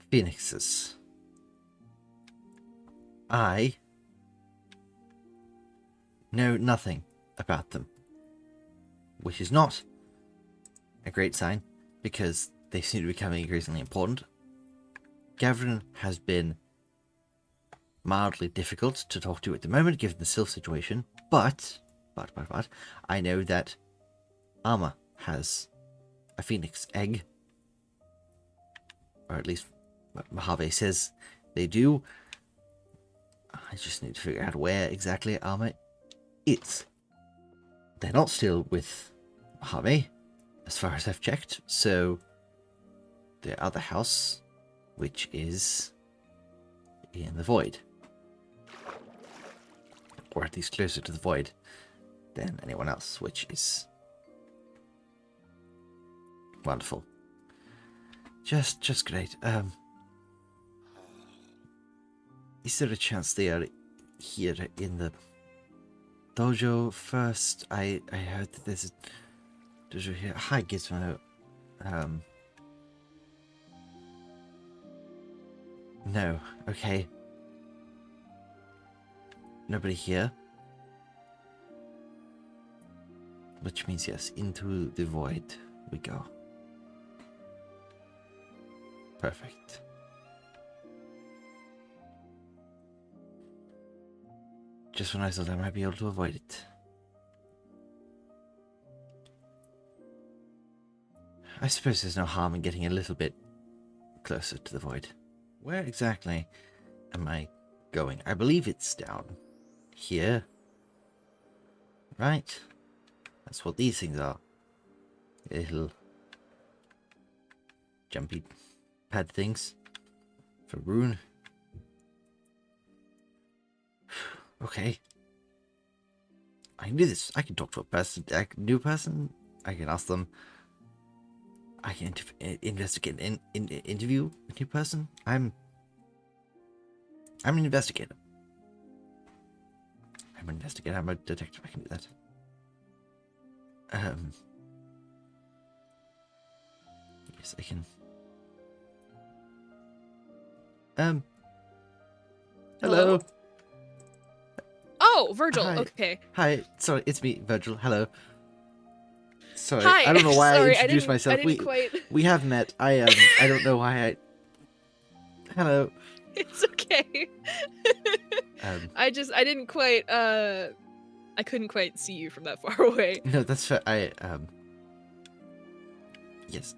Phoenixes. I know nothing about them, which is not a great sign, because they seem to be becoming increasingly important. Gavrin has been mildly difficult to talk to at the moment, given the Sylph situation, but, I know that Arma has a phoenix egg, or at least Mojave says they do. I just need to figure out where exactly Arma is. They're not still with Mojave, as far as I've checked, so the other house, which is in the void, or at least closer to the void than anyone else, which is wonderful. Just great. Is there a chance they are here in the dojo first? I heard that there's a dojo here. Hi, Gizmo. No. Okay. Nobody here. Which means yes, into the void we go. Perfect. Just when I thought I might be able to avoid it. I suppose there's no harm in getting a little bit closer to the void. Where exactly am I going? I believe it's down here. Right? That's what these things are. Little jumpy pad things for Rune. Okay. I can do this. I can talk to a new person. I can ask them. I can investigate and interview a new person. I'm an investigator. I'm a detective. I can do that. Yes, I can. Hello. Oh, Virgil. Hi. Okay. Hi. Sorry, it's me, Virgil. Hello. Sorry, Hi. I don't know why Sorry, I introduced myself. I didn't quite. We have met. I don't know why I. Hello. It's okay. I didn't quite. I couldn't quite see you from that far away. No, that's fair. Yes.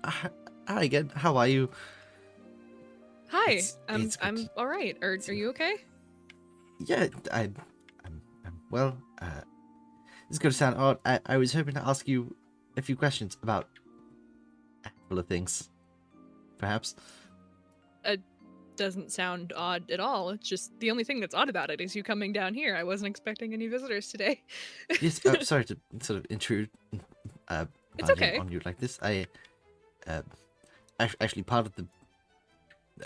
Hi again. How are you? Hi. It's I'm all right. Are you okay? Yeah, I'm well. This is going to sound odd. I was hoping to ask you a few questions about a couple of things, perhaps. Doesn't sound odd at all. It's just the only thing that's odd about it is you coming down here. I wasn't expecting any visitors today. Yes. Sorry to sort of intrude. It's okay. On you like this. Actually, part of the.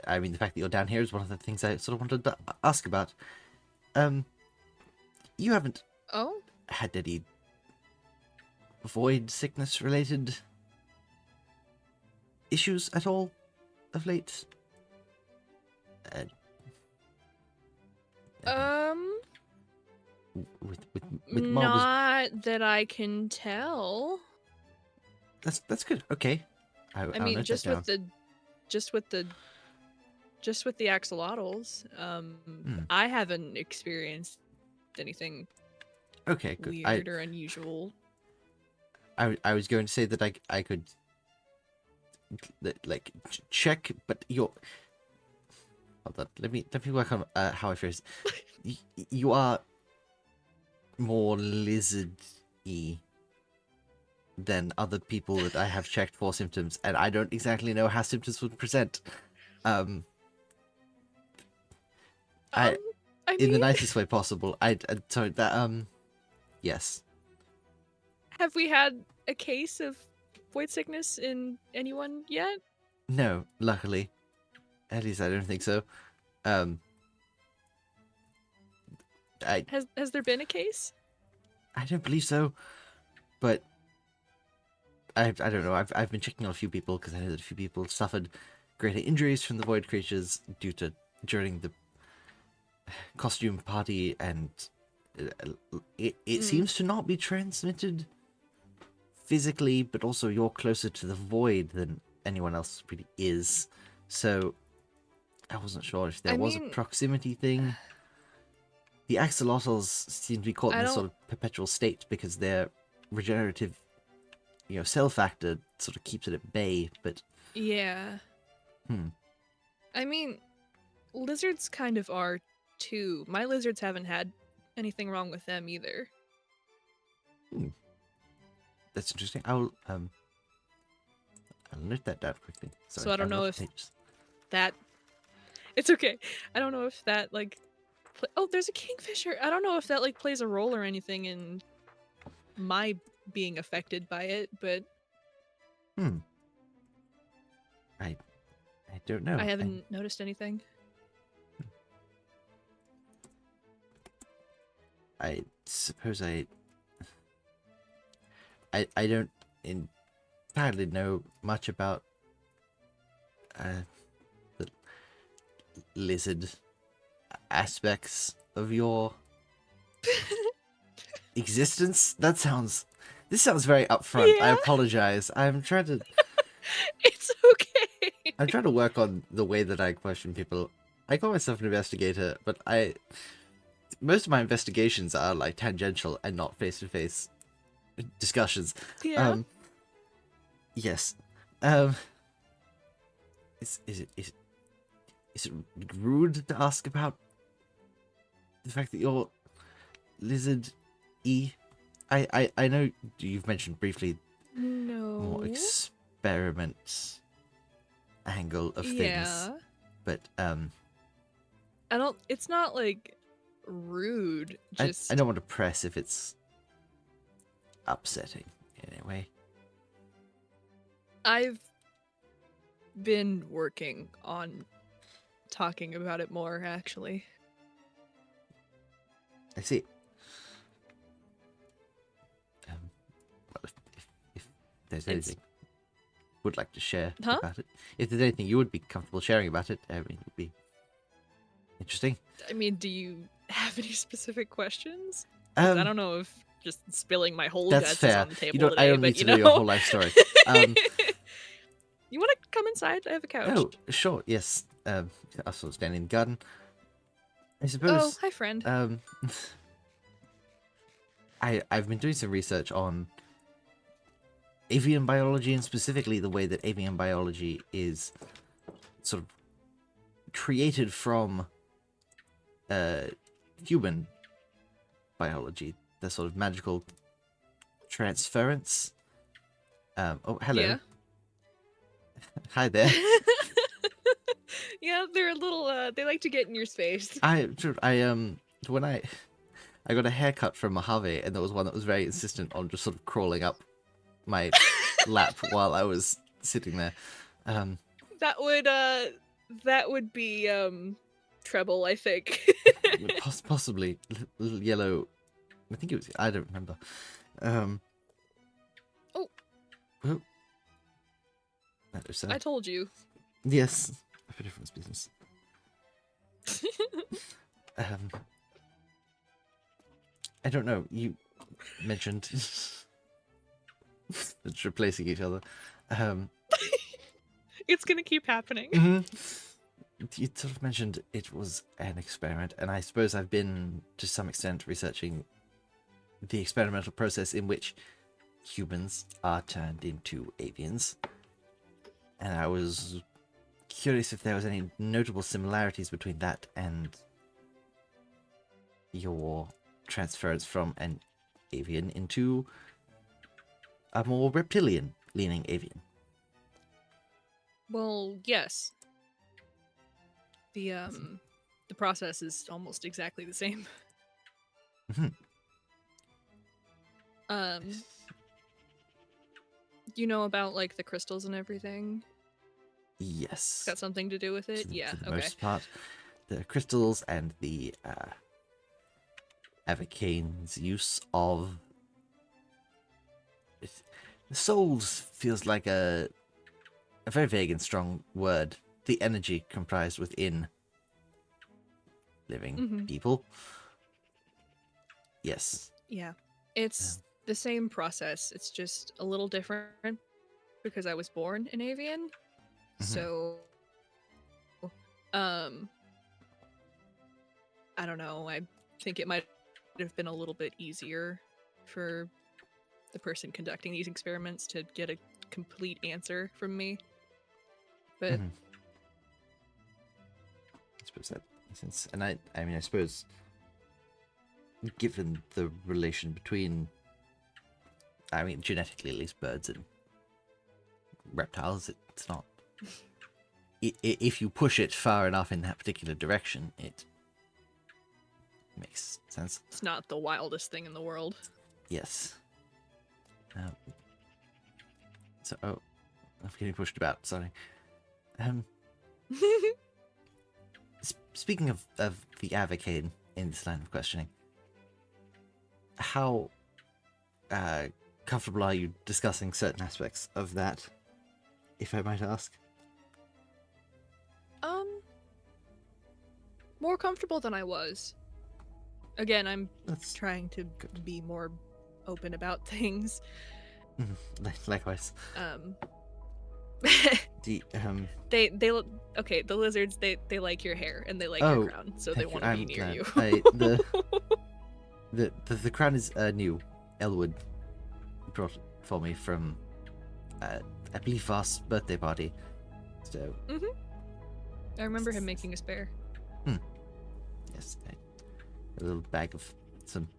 I mean, the fact that you're down here is one of the things I sort of wanted to ask about. You haven't had any void sickness related issues at all of late? With Marvel's... Not that I can tell. That's good. Okay. I mean, just with the axolotls, I haven't experienced anything good. weird or unusual. I was going to say that I could like check, but you're... Hold on. Let me work on how I phrase it. You are more lizard-y than other people that I have checked for symptoms, and I don't exactly know how symptoms would present. In the nicest way possible. Sorry, that yes. Have we had a case of void sickness in anyone yet? No, luckily. At least I don't think so. Has there been a case? I don't believe so, but I don't know. I've been checking on a few people because I know that a few people suffered greater injuries from the void creatures during the costume party, and it seems to not be transmitted physically, but also you're closer to the void than anyone else really is. So I wasn't sure if there was a proximity thing. The axolotls seem to be caught in this sort of perpetual state because their regenerative, cell factor sort of keeps it at bay, but... Yeah. I mean, lizards kind of are, too. My lizards haven't had anything wrong with them, either. That's interesting. I'll note that down quickly. Sorry, so I don't know if that... It's okay. I don't know if that, like... Oh, there's a kingfisher! I don't know if that, like, plays a role or anything in my being affected by it, but... I don't know. I haven't noticed anything. I suppose I don't entirely know much about the lizard aspects of your existence. This sounds very upfront. Yeah. I apologize. I'm trying to... It's okay. I'm trying to work on the way that I question people. I call myself an investigator, but most of my investigations are like tangential and not face-to-face discussions. Yeah. Yes. Is it rude to ask about the fact that you're lizard-y? I know you've mentioned briefly more experiment angle of things, but it's not like rude. Just I don't want to press if it's upsetting in any way. I've been working on talking about it more, actually. I see. Well, if there's anything you would like to share about it, if there's anything you would be comfortable sharing about it, I mean, it would be interesting. I mean, do you have any specific questions? I don't know if just spilling my whole guts is on the table today, I don't need to know your whole life story. You want to come inside? I have a couch. Oh, sure, yes. I was sort of standing in the garden. I suppose... Oh, hi, friend. I've been doing some research on avian biology, and specifically the way that avian biology is sort of created from human biology, the sort of magical transference. Oh, hello. Yeah. Hi there. Yeah, they're a little, they like to get in your space. When I got a haircut from Mojave, and there was one that was very insistent on just sort of crawling up my lap while I was sitting there. That would be, treble, I think. Possibly. Little yellow... I think it was... I don't remember. Oh. I told you. Yes. For different business. I don't know. You mentioned it's replacing each other. It's gonna keep happening. You sort of mentioned it was an experiment, and I suppose I've been to some extent researching the experimental process in which humans are turned into avians, and I was curious if there was any notable similarities between that and your transference from an avian into a more reptilian-leaning avian. Well, yes. The process is almost exactly the same. You know about, like, the crystals and everything? Yes. Got something to do with it? Yeah, for the most part. The crystals and the Avicane's use of... The souls feels like a very vague and strong word the energy comprised within living people. Yes. Yeah. It's the same process. It's just a little different because I was born an avian. So, I don't know. I think it might have been a little bit easier for the person conducting these experiments to get a complete answer from me. But I suppose that makes sense. And I mean, I suppose, given the relation between, I mean, genetically at least, birds and reptiles, it's not. If you push it far enough in that particular direction, it makes sense. it's not the wildest thing in the world. Yes. So, I'm getting pushed about. Sorry. Speaking of the Avicane in this line of questioning, how comfortable are you discussing certain aspects of that, if I might ask? More comfortable than I was. Again, I'm That's trying to be more open about things. likewise. The Okay, the lizards, they like your hair and they like your crown, so they want to be near you. The crown is new. Elwood brought it for me from I believe Vast's birthday party. So I remember him making a spare. Yes, a little bag of some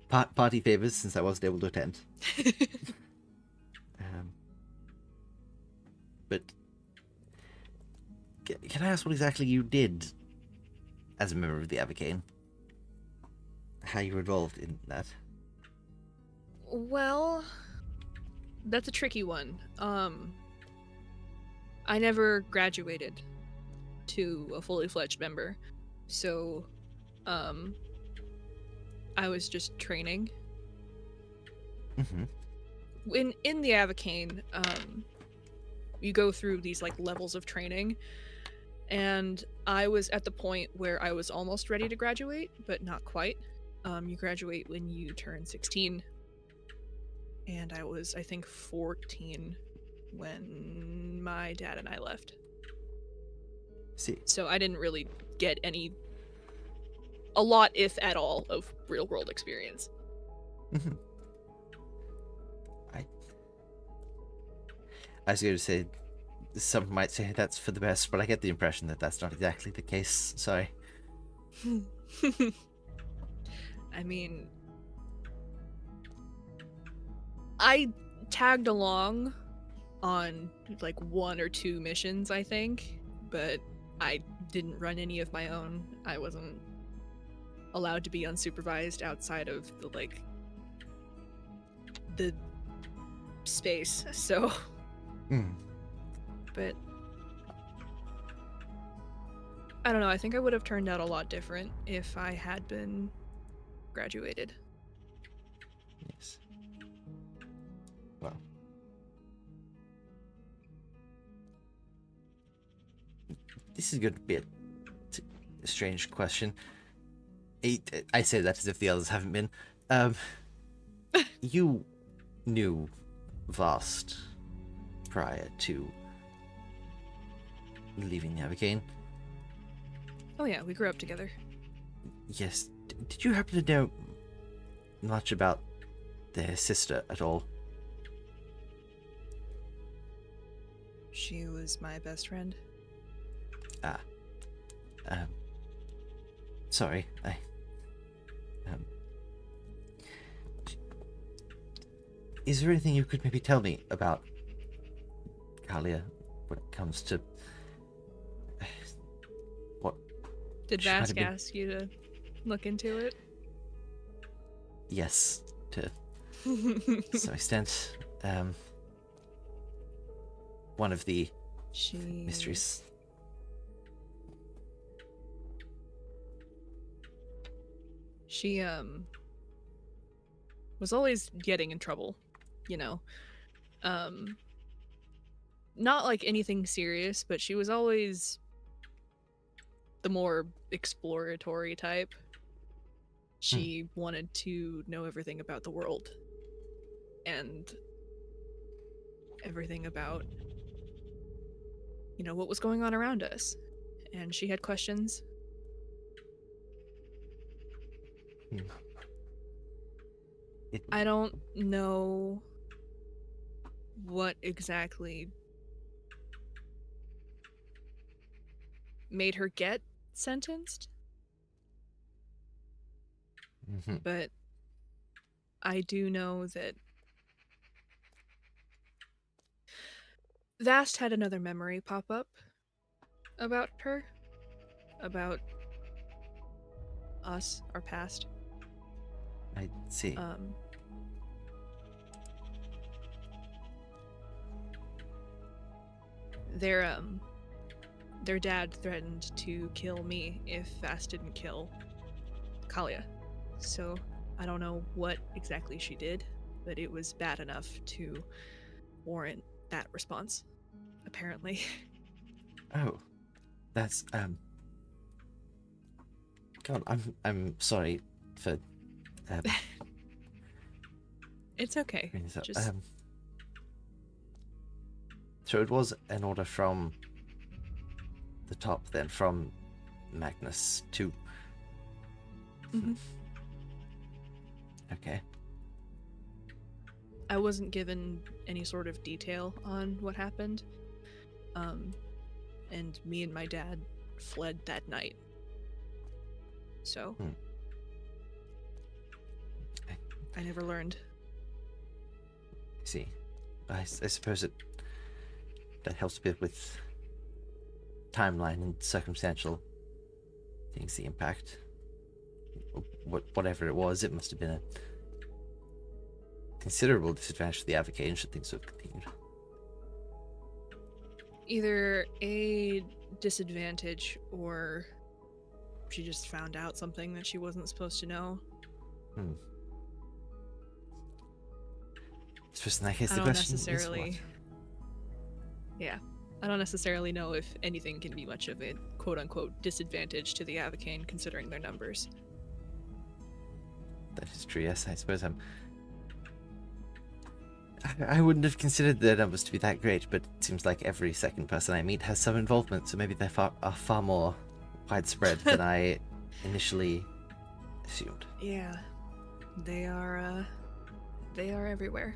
party favors since I wasn't able to attend. But can I ask what exactly you did as a member of the Avicane? How you were involved in that? Well, that's a tricky one. I never graduated to a fully fledged member, so I was just training. In the Avicane, you go through these like levels of training, and I was at the point where I was almost ready to graduate, but not quite. You graduate when you turn 16, and I was, I think, 14 when my dad and I left. See, so I didn't really get a lot, if at all, of real world experience. I was going to say, some might say that's for the best, but I get the impression that that's not exactly the case. Sorry. I mean, I tagged along on like 1 or 2 missions, I think, but I didn't run any of my own. I wasn't allowed to be unsupervised outside of the space, so but I don't know, I think I would have turned out a lot different if I had been graduated. Yes. Well, this is going to be a strange question. I say that as if the others haven't been. You knew Vast prior to leaving the Avicane. Oh yeah, we grew up together. Yes. Did you happen to know much about their sister at all? She was my best friend. Sorry, is there anything you could maybe tell me about Kalia when it comes to what? Did she might have Vask been... ask you to look into it? Yes, to some extent. One of the mysteries. She was always getting in trouble, you know. not like anything serious, but she was always the more exploratory type. She wanted to know everything about the world and everything about, what was going on around us. And she had questions. I don't know what exactly made her get sentenced, but I do know that Vast had another memory pop up about her, about us, our past. I see. Their dad threatened to kill me if Vast didn't kill Kalia. So I don't know what exactly she did, but it was bad enough to warrant that response, apparently. Oh, that's God, I'm sorry for It's okay. bringing this up. Just so it was an order from the top, then, from Magnus to. Okay. I wasn't given any sort of detail on what happened. And me and my dad fled that night. So I never learned. See, I suppose that helps a bit with timeline and circumstantial things, the impact. Whatever it was, it must have been a considerable disadvantage to the Avicane should things have continued. Either a disadvantage or she just found out something that she wasn't supposed to know. I suppose in that case, I the don't question necessarily. is what? Yeah. I don't necessarily know if anything can be much of a quote-unquote disadvantage to the Avicane considering their numbers. That is true, yes. I suppose I wouldn't have considered their numbers to be that great, but it seems like every second person I meet has some involvement, so maybe they are far more widespread than I initially assumed. Yeah. They are everywhere.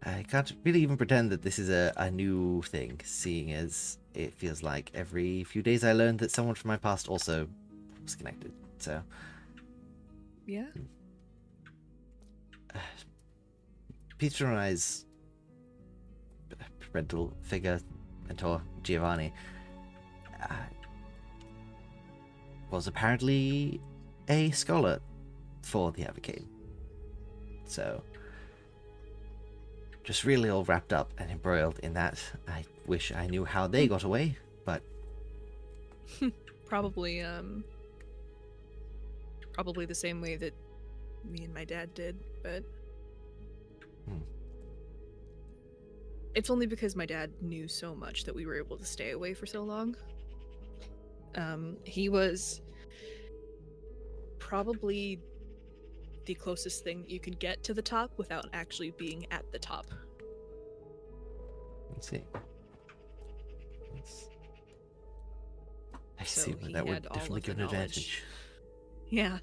I can't really even pretend that this is a new thing, seeing as it feels like every few days I learned that someone from my past also was connected, so... Yeah? Peter and I's parental figure, mentor, Giovanni, was apparently a scholar for the Avicane. So... just really all wrapped up and embroiled in that. I wish I knew how they got away, but... Probably the same way that me and my dad did, but... It's only because my dad knew so much that we were able to stay away for so long. He was probably the closest thing you could get to the top without actually being at the top. Let's see. I So see where he that would had all definitely of give the an knowledge. advantage. Yeah,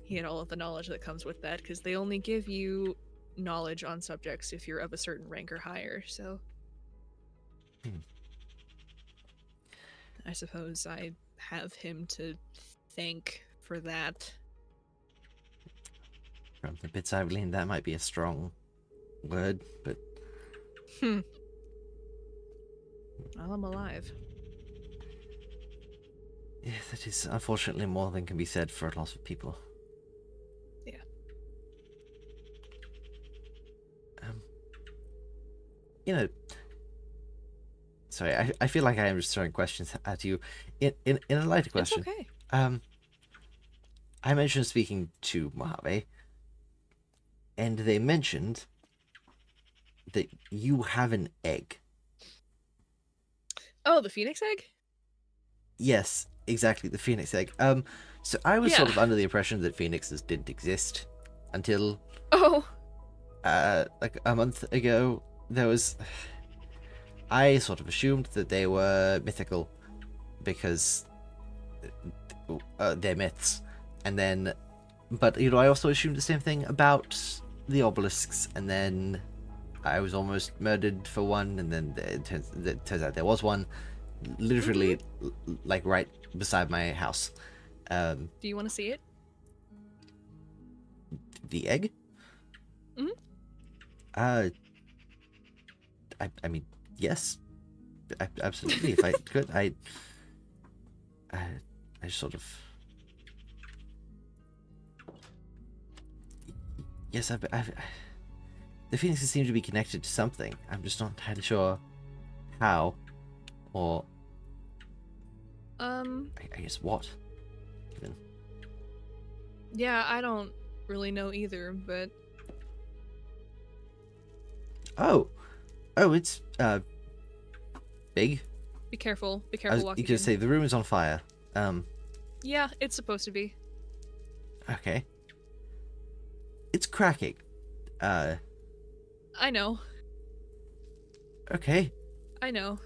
he had all of the knowledge that comes with that, because they only give you knowledge on subjects if you're of a certain rank or higher, so... I suppose I have him to thank for that. From the bits I've gleaned, that might be a strong word, but... Well, I'm alive. Yeah, that is unfortunately more than can be said for a lot of people. Yeah. Sorry, I feel like I am just throwing questions at you. In a lighter question. It's okay. I mentioned speaking to Mojave, and they mentioned that you have an egg. Oh, the phoenix egg? Yes, exactly, the phoenix egg. So I was Yeah. sort of under the impression that phoenixes didn't exist until Oh. like a month ago. I sort of assumed that they were mythical because they're myths, and then, but I also assumed the same thing about the obelisks, and then I was almost murdered for one, and then it turns out there was one, literally like right beside my house. Do you want to see it? The egg? Mhm. I mean, yes, absolutely. If I could, I sort of, yes, the phoenixes seem to be connected to something. I'm just not entirely sure how, or I guess what. Even. Yeah, I don't really know either, but Oh, it's big. be careful. Be I careful was walking gonna in. say the room is on fire. Yeah, it's supposed to be. Okay. It's cracking. I know. Okay. I know.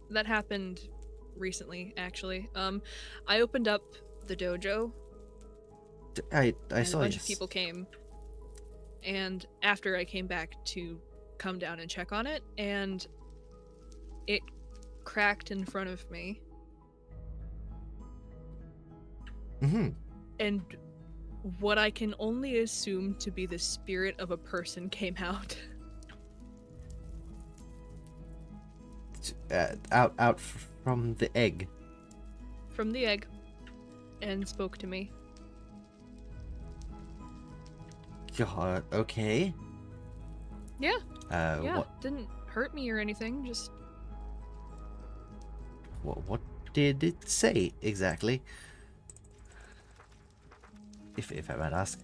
That happened recently, actually. I opened up the dojo. I And saw a bunch yes. of people came. And after I came back to come down and check on it, and it cracked in front of me. Mm-hmm. And what I can only assume to be the spirit of a person came out. Out from the egg. From the egg. And spoke to me. God. Okay. Yeah. Yeah. What Didn't hurt me or anything, just what did it say exactly? If I might ask.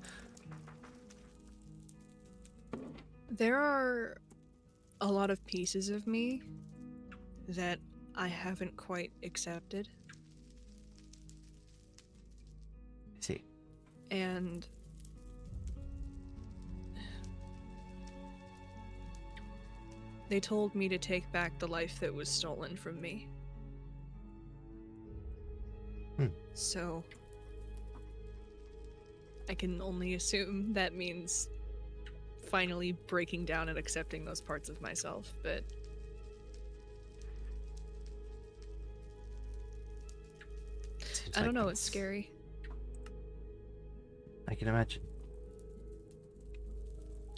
there are a lot of pieces of me that I haven't quite accepted. I see. And they told me to take back the life that was stolen from me. So I can only assume that means finally breaking down and accepting those parts of myself, but Seems I don't like know, it's scary. I can imagine.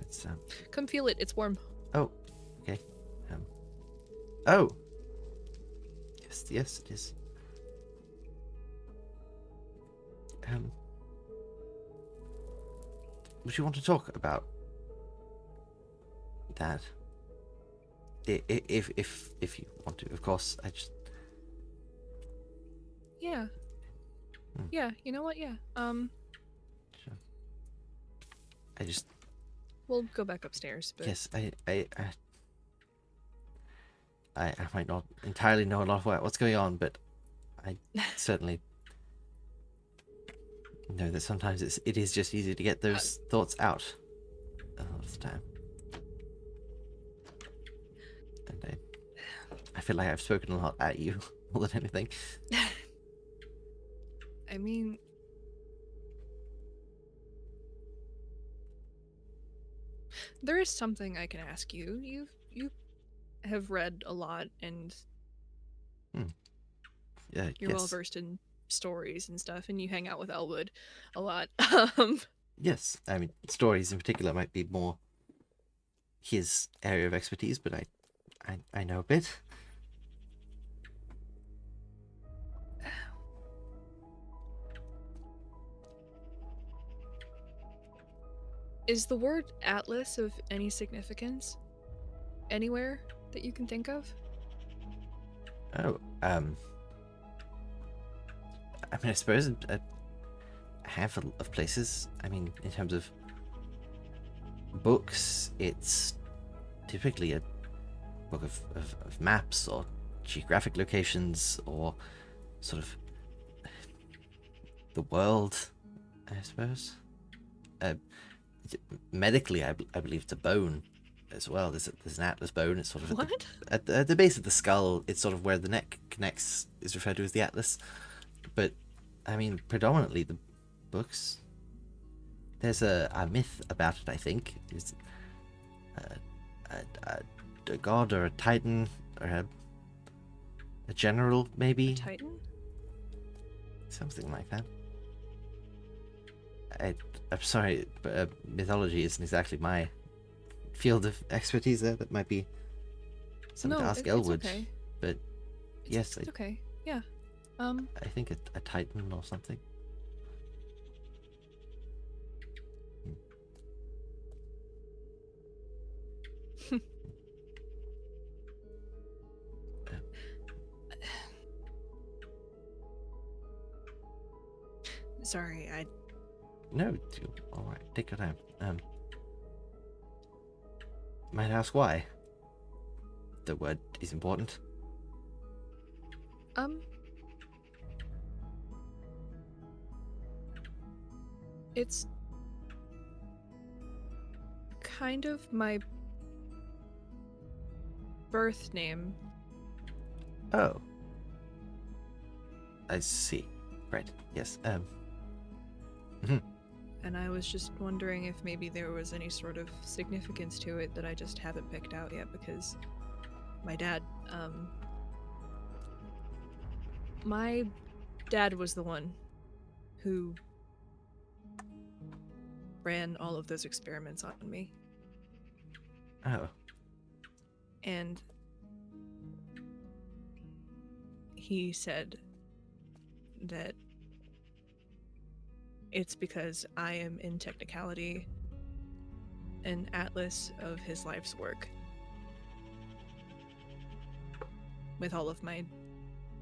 It's Come feel it, it's warm. Oh, okay. Oh. Yes, it is. Would you want to talk about that? If you want to, of course. I just. Yeah. Yeah, you know what? Yeah. Sure. I just. We'll go back upstairs, but Yes, I might not entirely know a lot about what's going on, but I certainly know that sometimes it is just easy to get those thoughts out a lot of the time. And I feel like I've spoken a lot at you more than anything. I mean, there is something I can ask you. You have read a lot and you're well Yes. versed in stories and stuff, and you hang out with Elwood a lot. Yes, I mean, stories in particular might be more his area of expertise, but I know a bit. Is the word atlas of any significance anywhere that you can think of? Oh, I mean, I suppose a handful of places. I mean, in terms of books, it's typically a book of maps or geographic locations or sort of the world, I suppose. Medically, I believe it's a bone as well. There's an atlas bone. It's sort of What? at the base of the skull. It's sort of where the neck connects is referred to as the atlas. But I mean, predominantly the books. There's a myth about it. I think it's a god or a titan or a general, maybe Titan? something like that. I'm sorry, but mythology isn't exactly my field of expertise there. That might be something to ask Elwood. It's okay. But yes, It's okay. Yeah. I think a titan or something. Sorry, No, all right. Take your time. Might I ask why? The word is important. It's kind of my birth name. Oh. I see. Right. Yes. And I was just wondering if maybe there was any sort of significance to it that I just haven't picked out yet, because my dad was the one who ran all of those experiments on me. Oh. And he said that it's because I am, in technicality, an atlas of his life's work. With all of my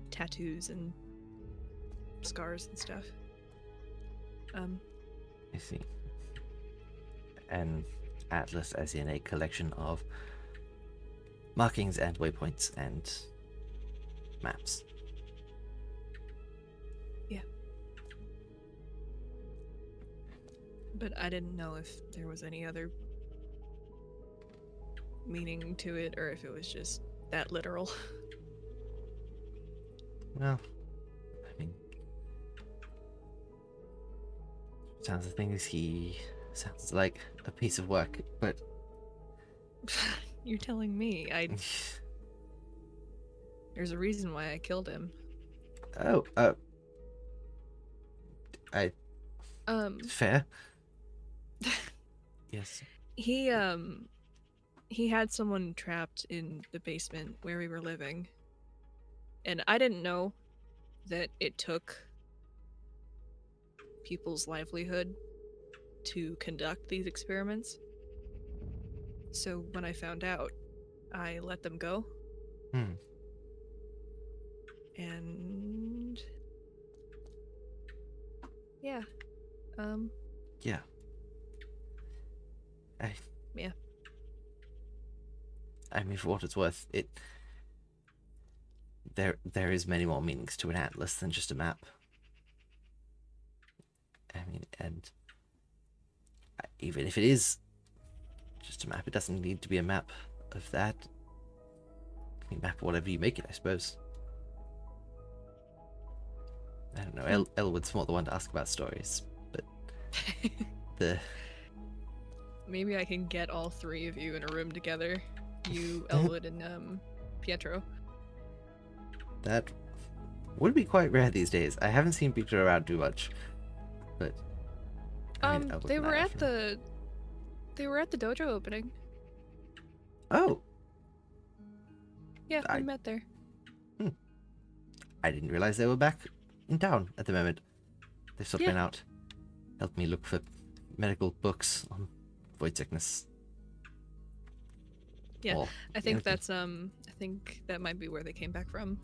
tattoos and scars and stuff. I see. An atlas as in a collection of markings and waypoints and maps. Yeah. But I didn't know if there was any other meaning to it, or if it was just that literal. Well, I mean, sounds the thing is he sounds like a piece of work, but You're telling me. There's a reason why I killed him. oh, fair. Yes. He had someone trapped in the basement where we were living. And I didn't know that it took people's livelihood to conduct these experiments. So when I found out, I let them go. And yeah. Yeah. Yeah. I mean, for what it's worth, there is many more meanings to an atlas than just a map. I mean, and even if it is just a map, it doesn't need to be a map of that. You can map whatever you make it, I suppose. I don't know. Elwood's more the one to ask about stories, but Maybe I can get all three of you in a room together. You, Elwood, and Pietro. That would be quite rare these days. I haven't seen Peter around too much, but I mean, they were at the dojo opening. Oh. Yeah, we met there. I didn't realize they were back in town at the moment. They've sort of been out, helped me look for medical books on void sickness. Yeah, or I think anything. that's I think that might be where they came back from.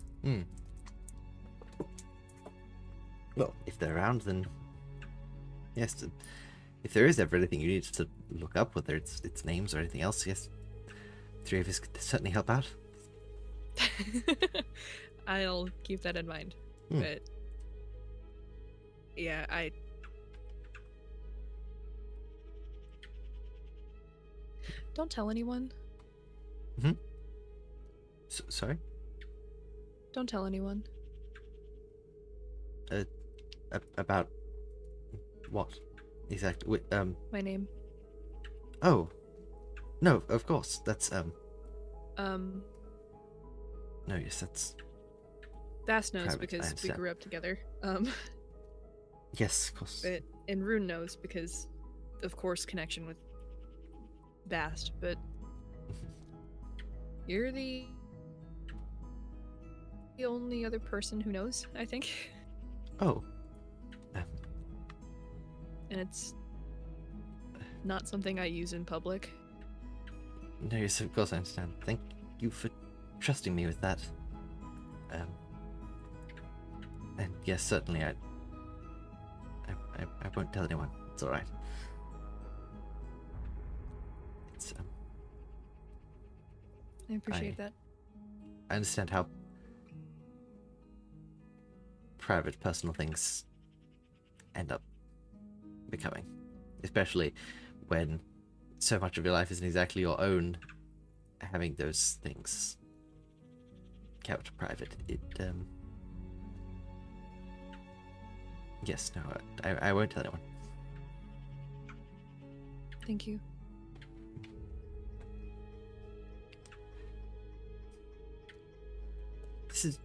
Well, if they're around, then yes, if there is ever anything you need to look up, whether it's names or anything else, yes, three of us could certainly help out. I'll keep that in mind. But yeah, don't tell anyone. Sorry? Don't tell anyone. About what exactly? My name. Oh, no, of course. That's No, yes, that's. Bass knows private, I because we understand. grew up together. Yes, of course. And Rune knows because, of course, connection with Bast. But you're the only other person who knows, I think. Oh. And it's not something I use in public. No, yes, of course I understand. Thank you for trusting me with that. And yes, certainly I won't tell anyone. It's all right. It's I appreciate that. I understand how private, personal things end up becoming, especially when so much of your life isn't exactly your own. Having those things kept private, yes, no, I won't tell anyone. Thank you. This is.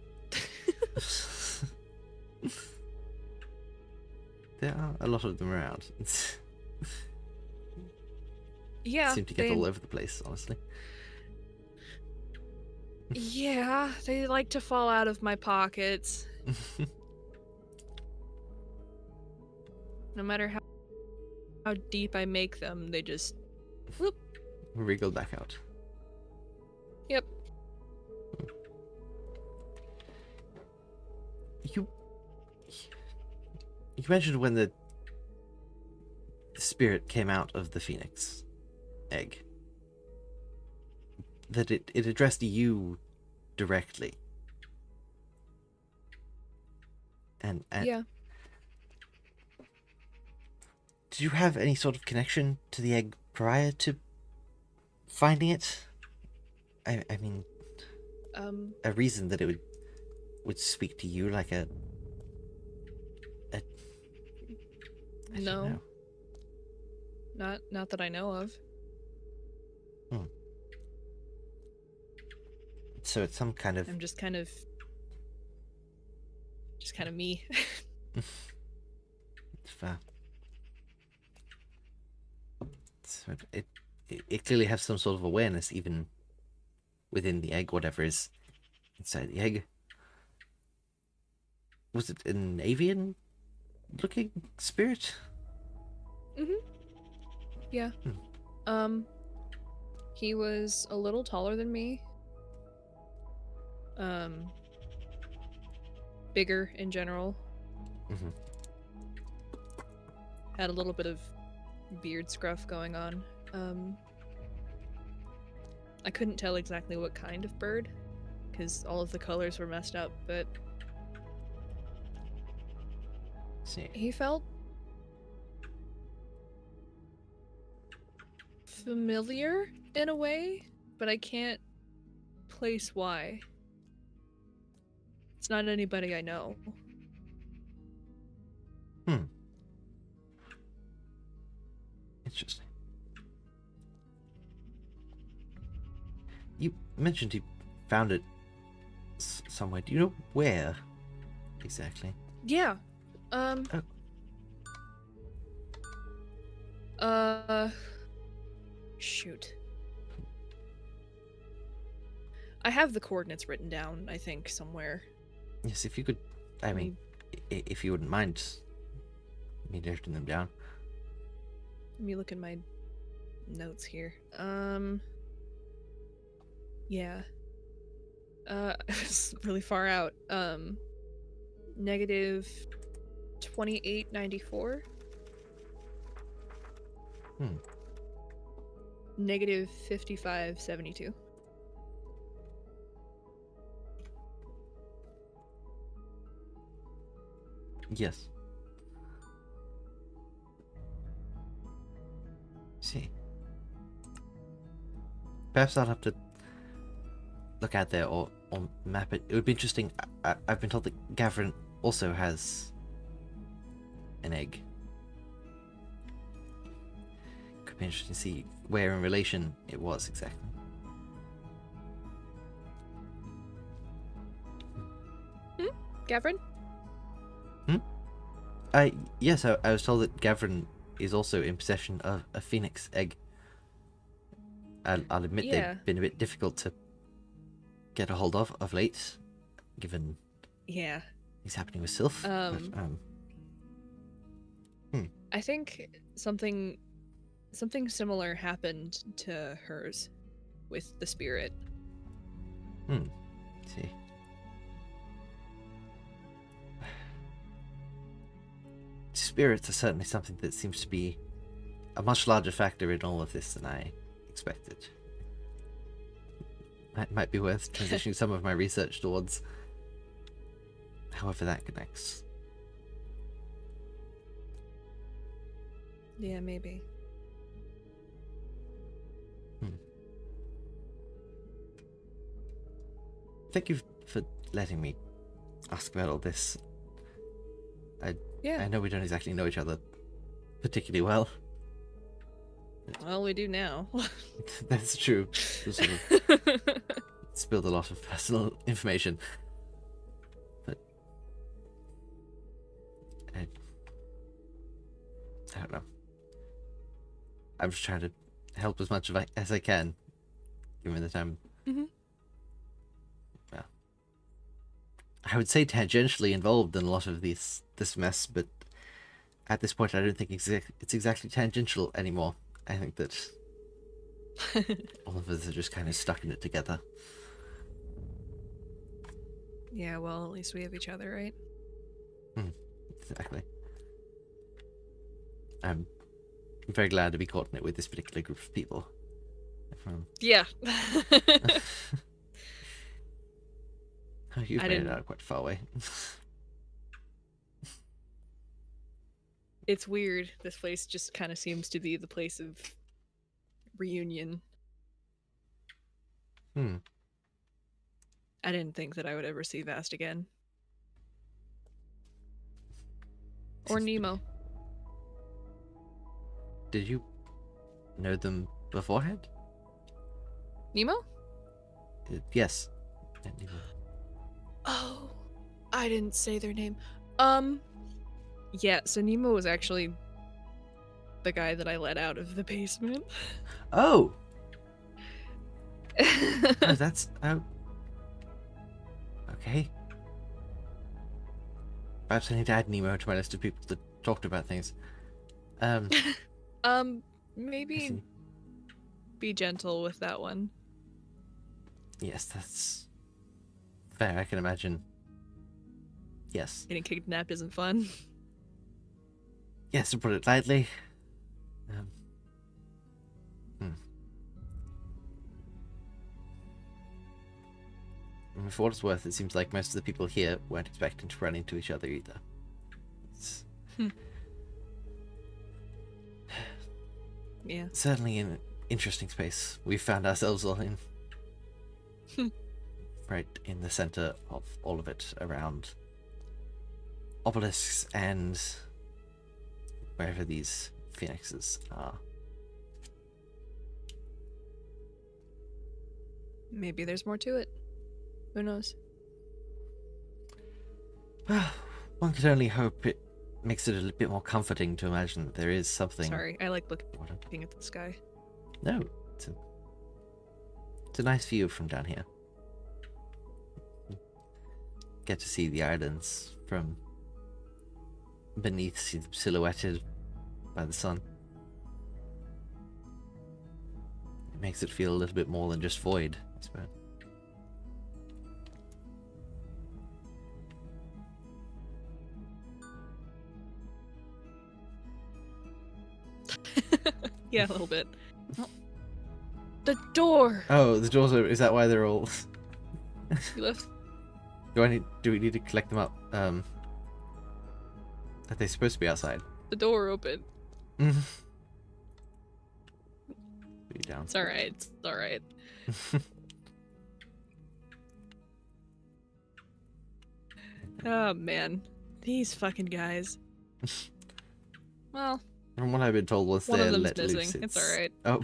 There are a lot of them around. Yeah. Seem to get all over the place, honestly. Yeah, they like to fall out of my pockets. No matter how deep I make them, they just whoop. Wriggle back out. Yep. You mentioned when the spirit came out of the phoenix egg that it addressed you directly. And yeah. Did you have any sort of connection to the egg prior to finding it? I mean, a reason that it would speak to you like a I don't no. know. Not that I know of. So it's some kind of. I'm just kind of me. It's fair. So it clearly has some sort of awareness even within the egg, whatever is inside the egg. Was it an avian looking spirit? Yeah. He was a little taller than me. Bigger in general. Had a little bit of beard scruff going on. I couldn't tell exactly what kind of bird, because all of the colors were messed up, but See. he felt familiar in a way, but I can't place why. It's not anybody I know. Interesting. You mentioned you found it somewhere. Do you know where exactly? Yeah. Shoot. I have the coordinates written down, I think, somewhere. Yes, if you could. I mean, if you wouldn't mind me noting them down. Let me look in my notes here. Yeah. It's really far out. Negative 2894. Hmm. Negative 5572. Yes. See. Perhaps I'll have to look out there or map it. It would be interesting. I've been told that Gavrin also has an egg. Could be interesting to see where in relation it was exactly. Gavrin? Yes, I was told that Gavrin is also in possession of a phoenix egg. I'll admit Yeah. they've been a bit difficult to get a hold of late, given Yeah. things happening with Sylph. I think something similar happened to hers with the spirit. See. Spirits are certainly something that seems to be a much larger factor in all of this than I expected. That might be worth transitioning some of my research towards. However that connects. Yeah, maybe. Thank you for letting me ask about all this. I know we don't exactly know each other particularly well. Well, we do now. That's true. We sort of spilled a lot of personal information. But I don't know. I'm just trying to help as much as I can, given that I'm well, I would say tangentially involved in a lot of this mess, but at this point I don't think it's exactly tangential anymore. I think that all of us are just kind of stuck in it together. Yeah, well, at least we have each other, right? Exactly. I'm very glad to be caught in it with this particular group of people. Yeah. Oh, you've made it out quite far away. It's weird. This place just kind of seems to be the place of reunion. I didn't think that I would ever see Vast again. Or Nemo. Did you know them beforehand? Nemo? Yes. Oh, I didn't say their name. Yeah, so Nemo was actually the guy that I let out of the basement. Oh! Oh, that's... Oh. Okay. Perhaps I need to add Nemo to my list of people that talked about things. Maybe be gentle with that one. Yes, that's fair, I can imagine. Yes. Getting kidnapped isn't fun. Yes, to put it lightly. For what it's worth, it seems like most of the people here weren't expecting to run into each other either. It's Yeah. certainly an interesting space we found ourselves all in. Right in the center of all of it, around obelisks and wherever these phoenixes are. Maybe there's more to it. Who knows? Well, one could only hope it makes it a little bit more comforting to imagine that there is something... Sorry, I like looking at the sky. No, it's a nice view from down here. Get to see the islands from beneath, see them silhouetted by the sun. It makes it feel a little bit more than just void, I suppose. Yeah, a little bit. Oh. The door! Oh, the doors are... Is that why they're all... You left? Do we need to collect them up? Are they supposed to be outside? The door open. Be down. It's alright. It's alright. Oh, man. These fucking guys. Well... From what I've been told, once one they're of them's let missing. loose, It's alright. Oh.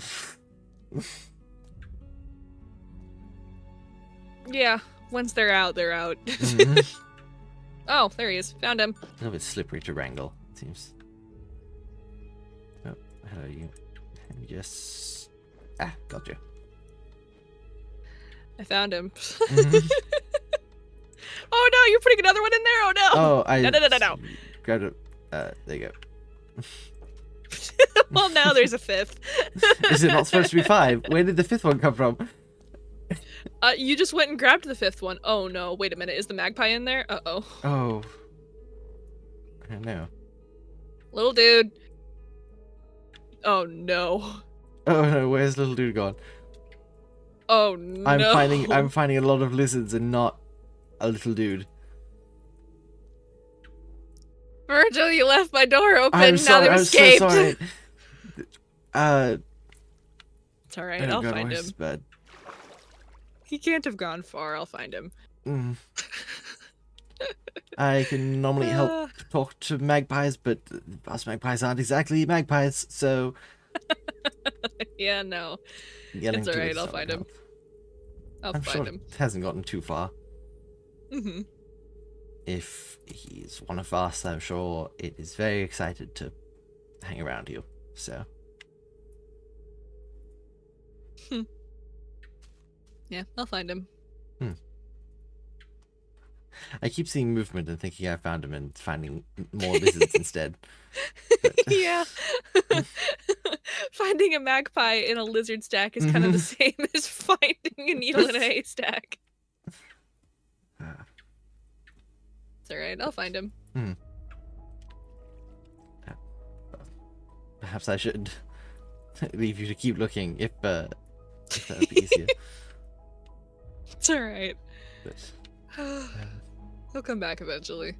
Yeah, once they're out, they're out. Oh, there he is. Found him. A little bit slippery to wrangle, it seems. Oh, hello, you. Yes. Ah, gotcha. I found him. Oh no, you're putting another one in there? Oh no! Oh, I No. grabbed it. There you go. Well, now there's a fifth. Is it not supposed to be 5? Where did the 5th one come from? You just went and grabbed the 5th one. Oh no, wait a minute. Is the magpie in there? Uh-oh. Oh. I don't know. Little dude. Oh no. Oh no, where's little dude gone? Oh no. I'm finding a lot of lizards and not a little dude. Virgil, you left my door open. I'm sorry, now they've escaped. I'm so sorry. It's alright, Oh I'll God, find where's him. his bed? He can't have gone far. I'll find him. I can normally help talk to magpies, but us magpies aren't exactly magpies, so... Yeah, no. Yelling It's to alright, us I'll doesn't find him. help. I'll I'm find sure him. it hasn't gotten too far. Mm-hmm. If he's one of us, I'm sure it is very excited to hang around you, so... Yeah, I'll find him. I keep seeing movement and thinking I found him and finding more lizards instead. Yeah. Finding a magpie in a lizard stack is kind of the same as finding a needle in a haystack. It's alright, I'll find him. Perhaps I should leave you to keep looking if that would be easier. It's alright. But, He'll come back eventually.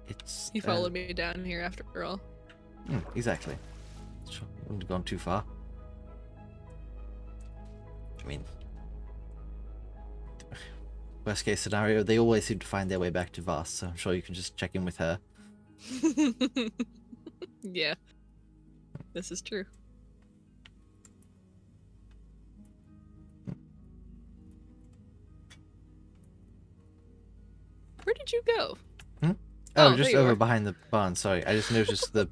It's He followed me down here after all. Exactly. Sure, wouldn't have gone too far. I mean, worst case scenario, they always seem to find their way back to Vast, so I'm sure you can just check in with her. Yeah. This is true. Where did you go? Oh, Oh, just there you over are. behind the barn, sorry. I just noticed the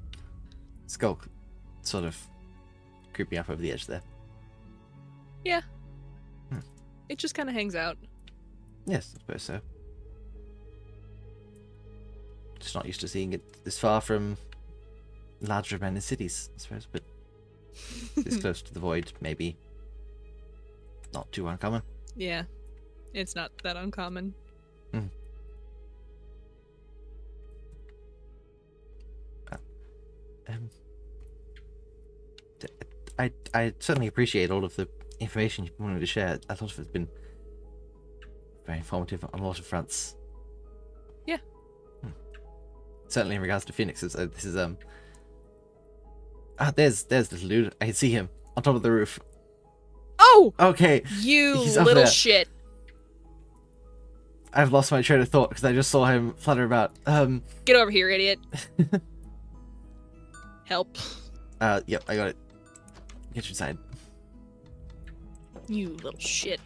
skull sort of creeping up over the edge there. Yeah. It just kind of hangs out. Yes, I suppose so. Just not used to seeing it this far from larger abandoned cities, I suppose, but this close to the void, maybe not too uncommon. Yeah. It's not that uncommon. I certainly appreciate all of the information you wanted to share. A lot of it's been very informative on a lot of fronts. Yeah. Certainly in regards to phoenixes. This is there's little dude. I can see him on top of the roof. Oh! Okay. You He's up little there. shit. I've lost my train of thought because I just saw him flutter about. Get over here, idiot. Help. Yep, I got it. Get inside. You little shit.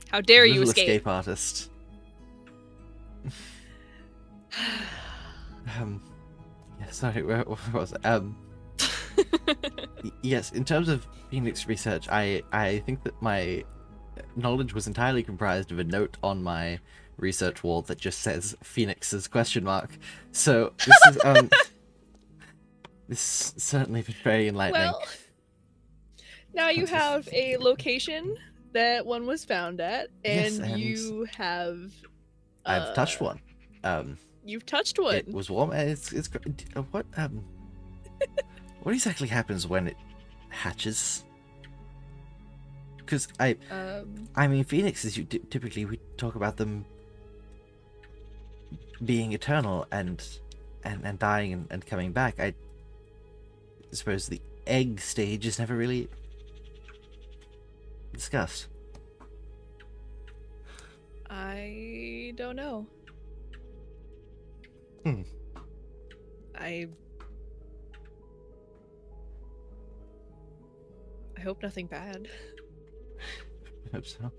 How dare you Little escape? artist. Yeah, sorry, where was it? Yes, in terms of Phoenix research, I think that my knowledge was entirely comprised of a note on my research wall that just says Phoenixes ? So this is this has certainly been very enlightening. Well, now you have a location that one was found at, and Yes, and you have... I've touched one. You've touched one. It was warm. What what exactly happens when it hatches? Because I mean, phoenixes. Typically we talk about them being eternal and dying and coming back. I suppose the egg stage is never really discussed. I don't know. I hope nothing bad. I hope so.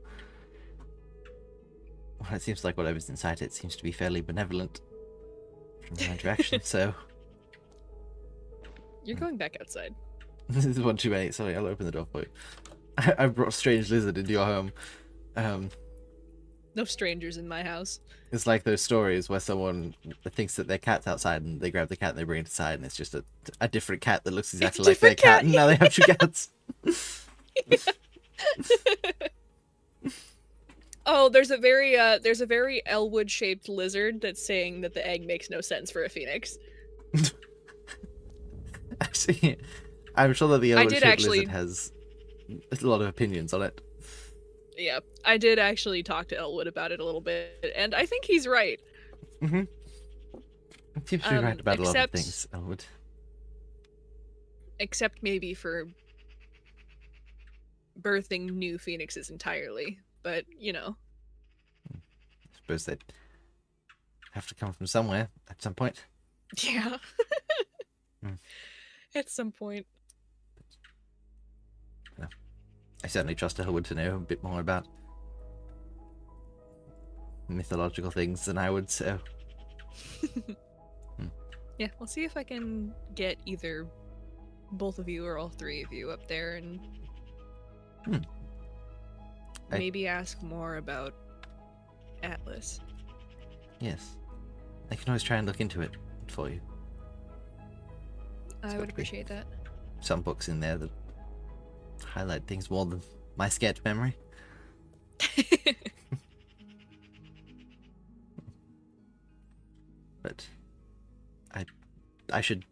Well, it seems like whatever's inside it seems to be fairly benevolent from our interaction, so... You're going back outside. This is one too many. Sorry, I'll open the door for you. I brought Strange Lizard into your home. No strangers in my house. It's like those stories where someone thinks that their cat's outside and they grab the cat and they bring it inside and it's just a different cat that looks exactly like their cat, and now they have two cats. Oh, there's a very Elwood shaped lizard that's saying that the egg makes no sense for a phoenix. Actually, I'm sure that the Elwood shaped lizard has a lot of opinions on it. Yeah, I did actually talk to Elwood about it a little bit, and I think he's right. Mm-hmm. He seems to be right about a lot of things, Elwood. Except maybe for birthing new phoenixes entirely, but, you know. I suppose they'd have to come from somewhere at some point. Yeah. At some point. I certainly trust Elwood to know a bit more about mythological things than I would, so... Yeah, we'll see if I can get either both of you or all three of you up there and maybe ask more about Atlas. Yes. I can always try and look into it for you. I would appreciate that. Some books in there that highlight things more than my sketch memory. But I should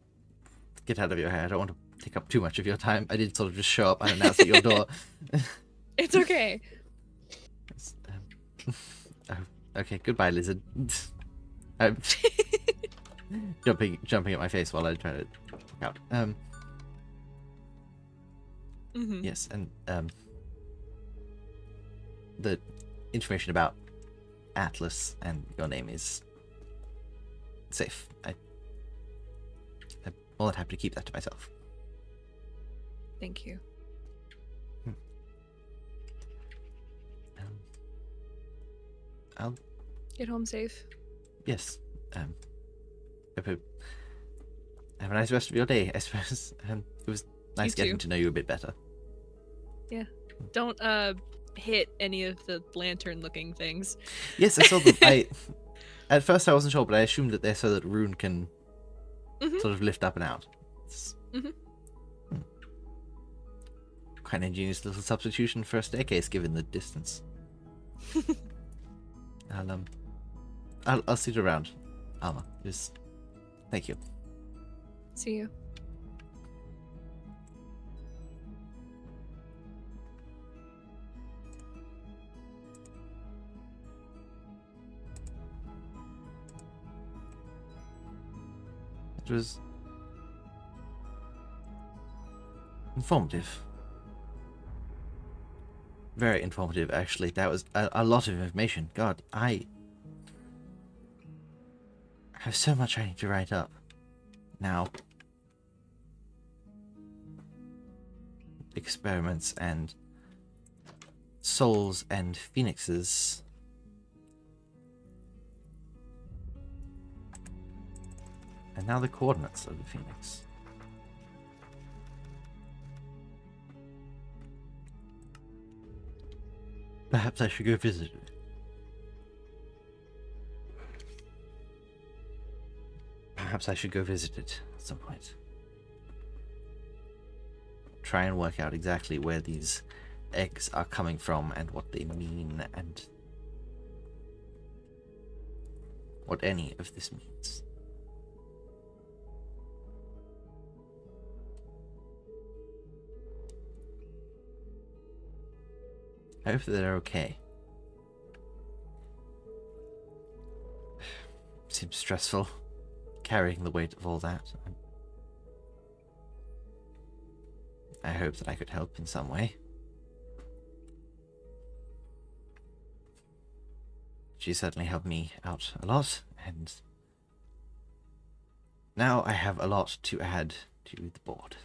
get out of your hair. I don't want to take up too much of your time. I did sort of just show up unannounced at your door. It's okay. Oh, okay, goodbye, lizard. I'm jumping at my face while I try to walk out. Yes, and the information about Atlas and your name is safe. I'm more than happy to keep that to myself. Thank you. I'll get home safe. Yes. Hope you have a nice rest of your day, I suppose. It was nice getting to know you a bit better. Yeah. Don't hit any of the lantern-looking things. Yes, I saw them. At first I wasn't sure, but I assumed that they're so that Rune can sort of lift up and out. Quite an ingenious little substitution for a staircase, given the distance. I'll see you around, Alma. Just thank you. See you. It was informative. Very informative, actually. That was a lot of information. God, I have so much I need to write up now. Experiments and souls and phoenixes. And now the coordinates of the phoenix. Perhaps I should go visit it. Perhaps I should go visit it at some point. Try and work out exactly where these eggs are coming from and what they mean, and what any of this means. I hope that they're okay. Seems stressful, carrying the weight of all that. I hope that I could help in some way. She certainly helped me out a lot, and now I have a lot to add to the board.